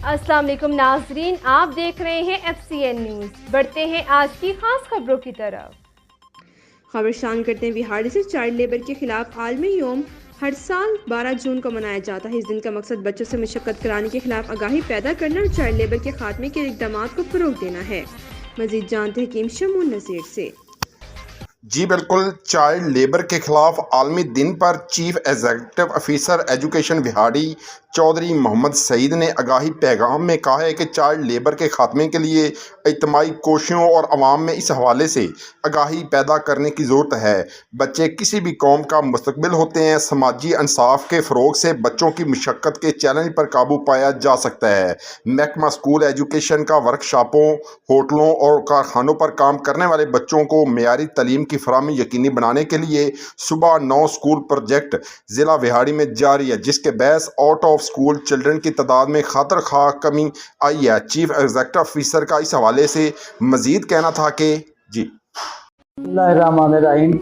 अस्सलाम वालेकुम नाजरीन, आप देख रहे हैं FCN न्यूज़। बढ़ते हैं आज की खास खबरों की तरफ। खबर शान करते हैं बिहार से चाइल्ड लेबर के खिलाफ आलमी योम हर साल 12 जून को मनाया जाता है। इस दिन का मकसद बच्चों से मशक्कत कराने के खिलाफ आगाही पैदा करना और चाइल्ड लेबर के खात्मे के इक़दामात को फ़रोग़ देना है। मज़ीद जानते हैं कीम शमून नज़ीर से। जी बिल्कुल, चाइल्ड लेबर के खिलाफ आलमी दिन पर चीफ एग्जीक्यूटिव ऑफिसर एजुकेशन बिहाड़ी चौधरी मोहम्मद सईद ने आगाही पैगाम में कहा है कि चाइल्ड लेबर के खात्मे के लिए इज्तिमाई कोशिशों और आवाम में इस हवाले से आगाही पैदा करने की ज़रूरत है। बच्चे किसी भी कौम का मुस्तकबिल होते हैं। समाजी इंसाफ के फ़रोग से बच्चों की मशक्क़त के चैलेंज पर काबू पाया जा सकता है। महकमा स्कूल एजुकेशन का वर्कशॉपों, होटलों और कारखानों पर काम करने वाले बच्चों को मेयारी तालीम की फराहमी यकीनी बनाने के लिए सुबह 9 स्कूल प्रोजेक्ट ज़िला बिहाड़ी में जारी है, जिसके बहस आउट ऑफ स्कूल चिल्ड्रन की तादाद में खातर खा कमी आई है। चीफ एग्जीक्यूटिव ऑफिसर का इस हवाले से मजीद कहना था कि जी बिस्मिल्लाहिर्रहमानिर्रहीम,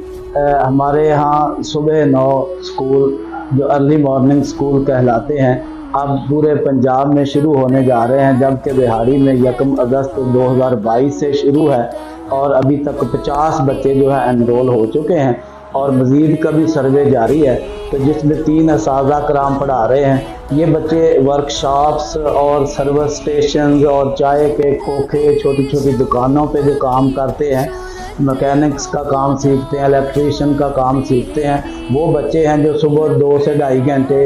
हमारे यहाँ सुबह 9 स्कूल जो अर्ली मॉर्निंग स्कूल कहलाते हैं अब पूरे पंजाब में शुरू होने जा रहे हैं, जबकि बिहाड़ी में 1 अगस्त 2022 से शुरू है और अभी तक 50 बच्चे जो है एनरोल हो चुके हैं और मज़ीद का भी सर्वे जारी है। तो जिसमें 3 असातिज़ा कराम पढ़ा रहे हैं। ये बच्चे वर्कशॉप्स और सर्विस स्टेशन और चाय के खोखे, छोटी छोटी दुकानों पे जो काम करते हैं, मैकेनिक्स का काम सीखते हैं, इलेक्ट्रीशियन का काम सीखते हैं, वो बच्चे हैं जो सुबह 2 से ढाई घंटे